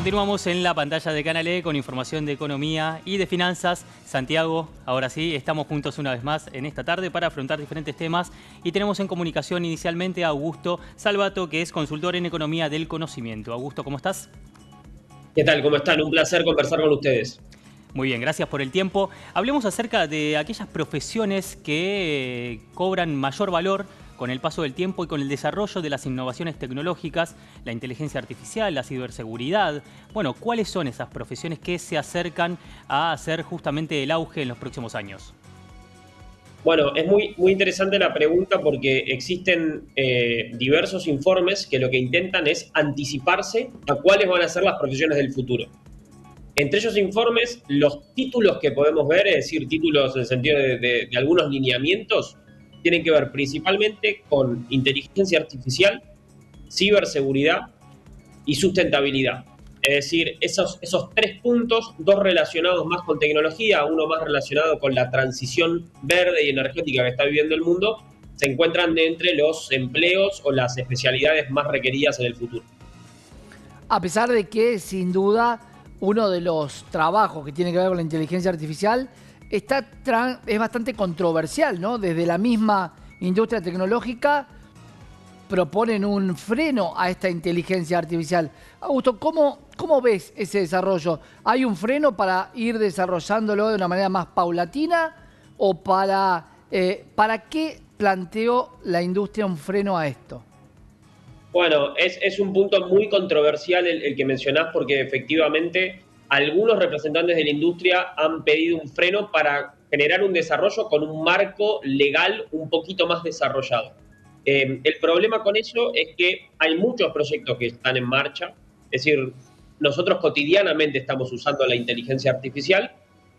Continuamos en la pantalla de Canal E con información de economía y de finanzas. Santiago, ahora sí, estamos juntos una vez más en esta tarde para afrontar diferentes temas y tenemos en comunicación inicialmente a Augusto Salvato, que es consultor en economía del conocimiento. Augusto, ¿cómo estás? ¿Qué tal? ¿Cómo están? Un placer conversar con ustedes. Muy bien, gracias por el tiempo. Hablemos acerca de aquellas profesiones que cobran mayor valor con el paso del tiempo y con el desarrollo de las innovaciones tecnológicas, la inteligencia artificial, la ciberseguridad. Bueno, ¿cuáles son esas profesiones que se acercan a ser justamente el auge en los próximos años? Bueno, es muy interesante la pregunta porque existen diversos informes que lo que intentan es anticiparse a cuáles van a ser las profesiones del futuro. Entre esos informes, los títulos que podemos ver, es decir, títulos en el sentido de algunos lineamientos, tienen que ver principalmente con inteligencia artificial, ciberseguridad y sustentabilidad. Es decir, esos tres puntos, dos relacionados más con tecnología, uno más relacionado con la transición verde y energética que está viviendo el mundo, se encuentran entre los empleos o las especialidades más requeridas en el futuro. A pesar de que, sin duda, uno de los trabajos que tiene que ver con la inteligencia artificial es bastante controversial, ¿no? Desde la misma industria tecnológica proponen un freno a esta inteligencia artificial. Augusto, ¿cómo ves ese desarrollo? ¿Hay un freno para ir desarrollándolo de una manera más paulatina o para qué planteó la industria un freno a esto? Bueno, es un punto muy controversial el que mencionás porque efectivamente algunos representantes de la industria han pedido un freno para generar un desarrollo con un marco legal un poquito más desarrollado. El problema con eso es que hay muchos proyectos que están en marcha, es decir, nosotros cotidianamente estamos usando la inteligencia artificial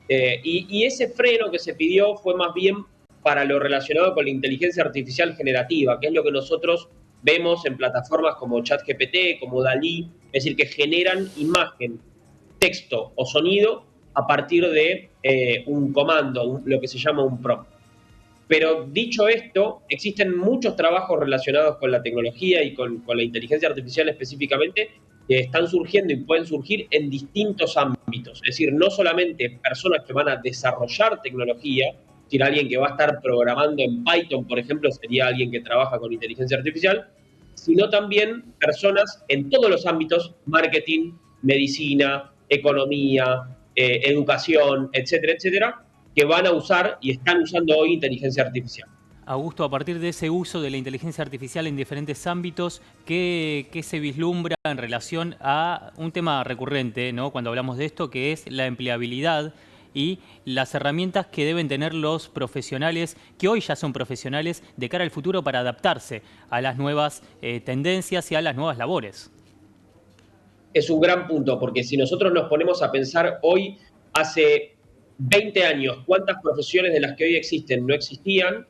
y ese freno que se pidió fue más bien para lo relacionado con la inteligencia artificial generativa, que es lo que nosotros vemos en plataformas como ChatGPT, como Dalí, es decir, que generan imagen, texto o sonido a partir de un comando, lo que se llama un prompt. Pero dicho esto, existen muchos trabajos relacionados con la tecnología y con la inteligencia artificial específicamente que están surgiendo y pueden surgir en distintos ámbitos. Es decir, no solamente personas que van a desarrollar tecnología, es decir, alguien que va a estar programando en Python, por ejemplo, sería alguien que trabaja con inteligencia artificial, sino también personas en todos los ámbitos, marketing, medicina, economía, educación, etcétera, etcétera, que van a usar y están usando hoy inteligencia artificial. Augusto, a partir de ese uso de la inteligencia artificial en diferentes ámbitos, ¿qué se vislumbra en relación a un tema recurrente, ¿no? Cuando hablamos de esto, que es la empleabilidad y las herramientas que deben tener los profesionales, que hoy ya son profesionales, de cara al futuro para adaptarse a las nuevas tendencias y a las nuevas labores? Es un gran punto, porque si nosotros nos ponemos a pensar hoy, hace 20 años, cuántas profesiones de las que hoy existen no existían,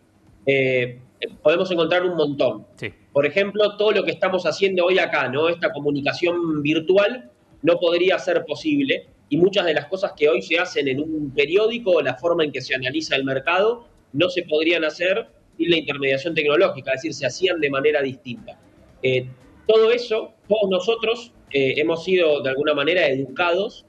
podemos encontrar un montón. Sí. Por ejemplo, todo lo que estamos haciendo hoy acá, ¿no? Esta comunicación virtual no podría ser posible y muchas de las cosas que hoy se hacen en un periódico, la forma en que se analiza el mercado, no se podrían hacer sin la intermediación tecnológica, es decir, se hacían de manera distinta. Todo eso, todos nosotros hemos sido de alguna manera educados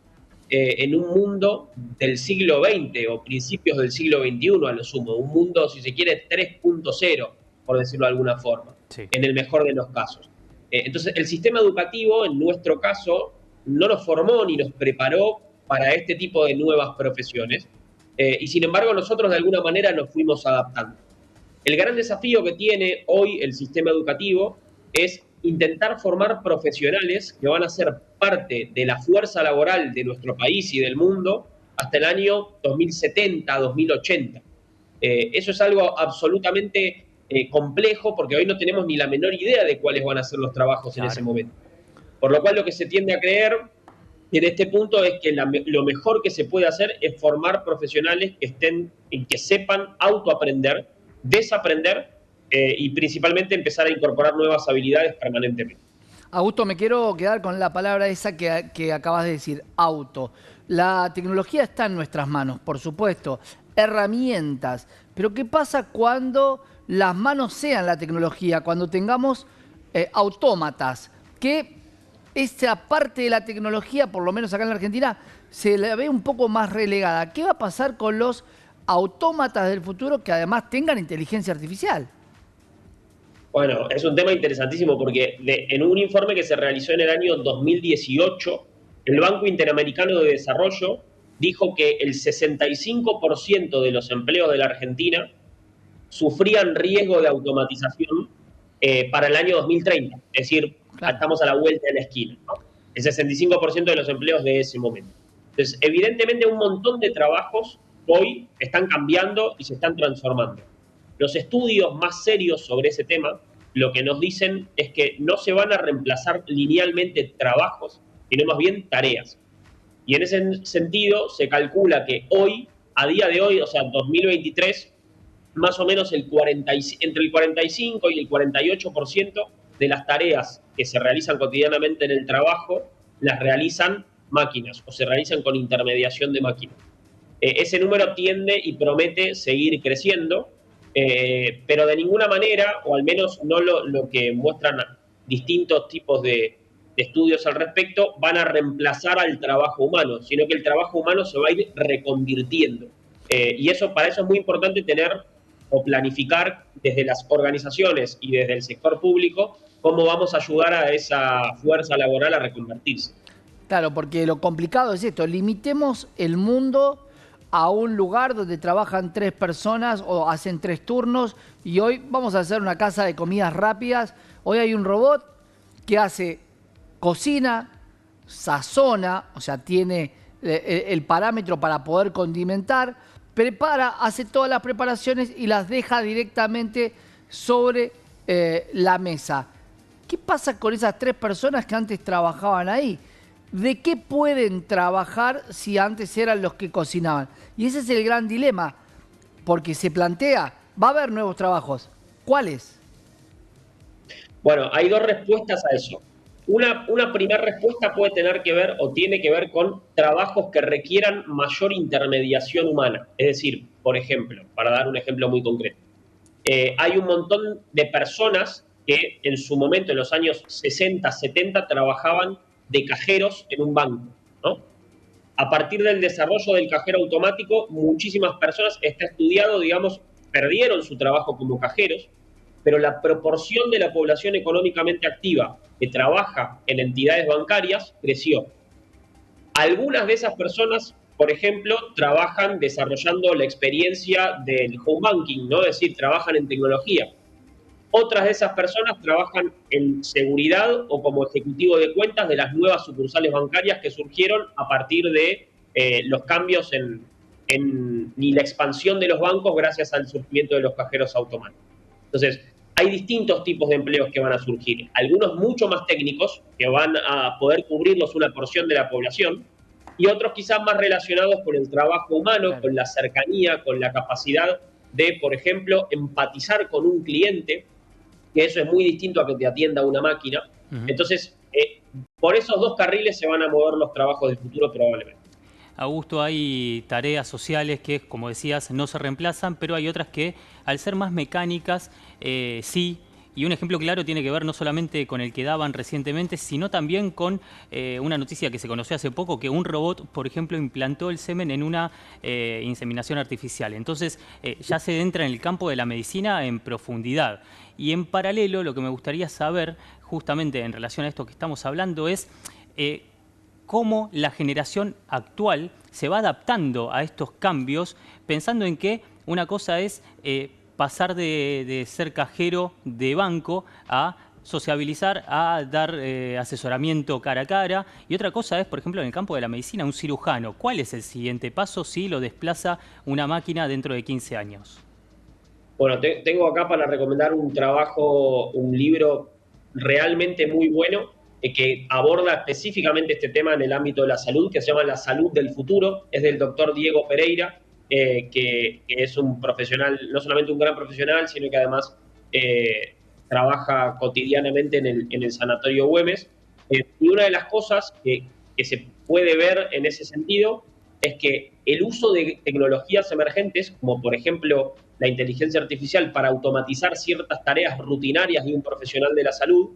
en un mundo del siglo XX o principios del siglo XXI a lo sumo, un mundo, si se quiere, 3.0, por decirlo de alguna forma, Sí. en el mejor de los casos. Entonces, el sistema educativo, en nuestro caso, no nos formó ni nos preparó para este tipo de nuevas profesiones, y sin embargo nosotros de alguna manera nos fuimos adaptando. El gran desafío que tiene hoy el sistema educativo es intentar formar profesionales que van a ser parte de la fuerza laboral de nuestro país y del mundo hasta el año 2070, 2080. Eso es algo absolutamente complejo porque hoy no tenemos ni la menor idea de cuáles van a ser los trabajos en ese Claro. momento. Por lo cual lo que se tiende a creer en este punto es que lo mejor que se puede hacer es formar profesionales que sepan autoaprender, desaprender y principalmente empezar a incorporar nuevas habilidades permanentemente. Augusto, me quiero quedar con la palabra esa que acabas de decir, auto. La tecnología está en nuestras manos, por supuesto, herramientas. Pero ¿qué pasa cuando las manos sean la tecnología? Cuando tengamos autómatas que esa parte de la tecnología, por lo menos acá en la Argentina, se la ve un poco más relegada. ¿Qué va a pasar con los autómatas del futuro que además tengan inteligencia artificial? Bueno, es un tema interesantísimo porque en un informe que se realizó en el año 2018, el Banco Interamericano de Desarrollo dijo que el 65% de los empleos de la Argentina sufrían riesgo de automatización para el año 2030. Es decir, Claro. estamos a la vuelta de la esquina, ¿no? El 65% de los empleos de ese momento. Entonces, evidentemente, un montón de trabajos hoy están cambiando y se están transformando. Los estudios más serios sobre ese tema lo que nos dicen es que no se van a reemplazar linealmente trabajos, sino más bien tareas. Y en ese sentido se calcula que hoy, a día de hoy, o sea, 2023, más o menos entre el 45 y el 48% de las tareas que se realizan cotidianamente en el trabajo las realizan máquinas o se realizan con intermediación de máquinas. Ese número tiende y promete seguir creciendo, pero de ninguna manera, o al menos no lo que muestran distintos tipos de estudios al respecto, van a reemplazar al trabajo humano, sino que el trabajo humano se va a ir reconvirtiendo. Y eso, para eso es muy importante tener o planificar desde las organizaciones y desde el sector público cómo vamos a ayudar a esa fuerza laboral a reconvertirse. Claro, porque lo complicado es esto, limitemos el mundo a un lugar donde trabajan 3 personas o hacen 3 turnos y hoy vamos a hacer una casa de comidas rápidas. Hoy hay un robot que hace cocina, sazona, o sea, tiene el parámetro para poder condimentar, prepara, hace todas las preparaciones y las deja directamente sobre la mesa. ¿Qué pasa con esas 3 personas que antes trabajaban ahí? ¿De qué pueden trabajar si antes eran los que cocinaban? Y ese es el gran dilema, porque se plantea, va a haber nuevos trabajos. ¿Cuáles? Bueno, hay dos respuestas a eso. Una primera respuesta puede tener que ver o tiene que ver con trabajos que requieran mayor intermediación humana. Es decir, por ejemplo, para dar un ejemplo muy concreto, hay un montón de personas que en su momento, en los años 60, 70, trabajaban de cajeros en un banco, ¿no? A partir del desarrollo del cajero automático, muchísimas personas, está estudiado, digamos, perdieron su trabajo como cajeros, pero la proporción de la población económicamente activa que trabaja en entidades bancarias creció. Algunas de esas personas, por ejemplo, trabajan desarrollando la experiencia del home banking, ¿no? Es decir, trabajan en tecnología. Otras de esas personas trabajan en seguridad o como ejecutivo de cuentas de las nuevas sucursales bancarias que surgieron a partir de los cambios y la expansión de los bancos gracias al surgimiento de los cajeros automáticos. Entonces, hay distintos tipos de empleos que van a surgir. Algunos mucho más técnicos, que van a poder cubrirlos una porción de la población, y otros quizás más relacionados con el trabajo humano, Claro. con la cercanía, con la capacidad de, por ejemplo, empatizar con un cliente, que eso es muy distinto a que te atienda una máquina. Entonces, por esos dos carriles se van a mover los trabajos del futuro probablemente. Augusto, hay tareas sociales que, como decías, no se reemplazan, pero hay otras que, al ser más mecánicas, sí. Y un ejemplo claro tiene que ver no solamente con el que daban recientemente, sino también con una noticia que se conoció hace poco, que un robot, por ejemplo, implantó el semen en una inseminación artificial. Entonces, ya se entra en el campo de la medicina en profundidad. Y en paralelo, lo que me gustaría saber, justamente en relación a esto que estamos hablando, es cómo la generación actual se va adaptando a estos cambios, pensando en que una cosa es pasar de ser cajero de banco a sociabilizar, a dar asesoramiento cara a cara. Y otra cosa es, por ejemplo, en el campo de la medicina, un cirujano. ¿Cuál es el siguiente paso si lo desplaza una máquina dentro de 15 años? Bueno, tengo acá para recomendar un trabajo, un libro realmente muy bueno que aborda específicamente este tema en el ámbito de la salud, que se llama La Salud del Futuro. Es del doctor Diego Pereira, que es un profesional, no solamente un gran profesional, sino que además trabaja cotidianamente en el Sanatorio Güemes. Y una de las cosas que se puede ver en ese sentido es que el uso de tecnologías emergentes, como por ejemplo la inteligencia artificial para automatizar ciertas tareas rutinarias de un profesional de la salud,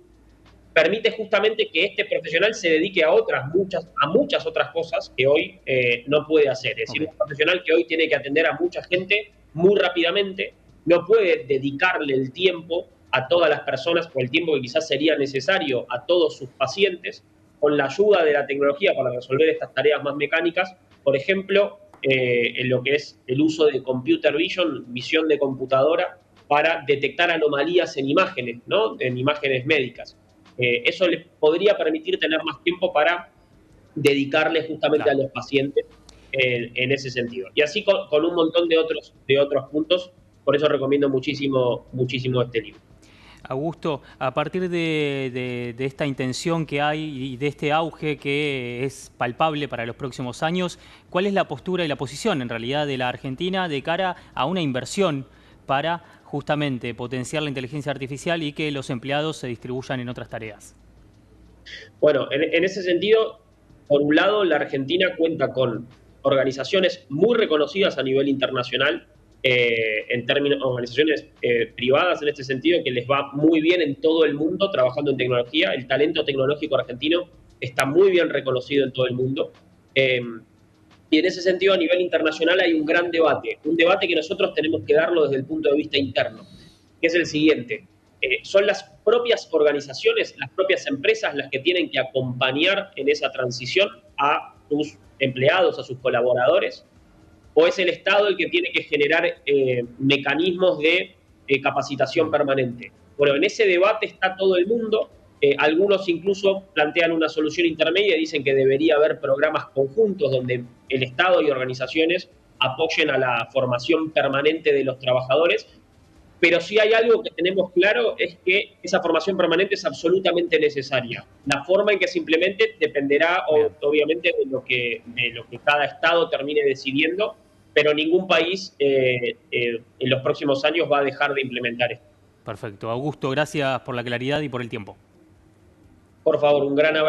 permite justamente que este profesional se dedique a muchas otras cosas que hoy no puede hacer. Es decir, Ok. un profesional que hoy tiene que atender a mucha gente muy rápidamente, no puede dedicarle el tiempo a todas las personas, o el tiempo que quizás sería necesario a todos sus pacientes, con la ayuda de la tecnología para resolver estas tareas más mecánicas, por ejemplo, en lo que es el uso de computer vision, visión de computadora, para detectar anomalías en imágenes, ¿no? En imágenes médicas. Eso les podría permitir tener más tiempo para dedicarle justamente a Claro. los pacientes en ese sentido. Y así con un montón de otros puntos, por eso recomiendo muchísimo, muchísimo este libro. Augusto, a partir de esta intención que hay y de este auge que es palpable para los próximos años, ¿cuál es la postura y la posición en realidad de la Argentina de cara a una inversión para justamente potenciar la inteligencia artificial y que los empleados se distribuyan en otras tareas? Bueno, en ese sentido, por un lado, la Argentina cuenta con organizaciones muy reconocidas a nivel internacional, en términos, organizaciones privadas en este sentido, que les va muy bien en todo el mundo trabajando en tecnología. El talento tecnológico argentino está muy bien reconocido en todo el mundo. Eh, y en ese sentido, a nivel internacional hay un debate que nosotros tenemos que darlo desde el punto de vista interno, que es el siguiente. Son las propias organizaciones, las propias empresas las que tienen que acompañar en esa transición a sus empleados, a sus colaboradores, o es el Estado el que tiene que generar mecanismos de capacitación permanente. Bueno, en ese debate está todo el mundo. Algunos incluso plantean una solución intermedia y dicen que debería haber programas conjuntos donde el Estado y organizaciones apoyen a la formación permanente de los trabajadores, pero si hay algo que tenemos claro es que esa formación permanente es absolutamente necesaria. La forma en que se implemente dependerá Bien, obviamente de lo que cada Estado termine decidiendo, pero ningún país en los próximos años va a dejar de implementar esto. perfecto. Augusto, gracias por la claridad y por el tiempo. Por favor, un gran abrazo.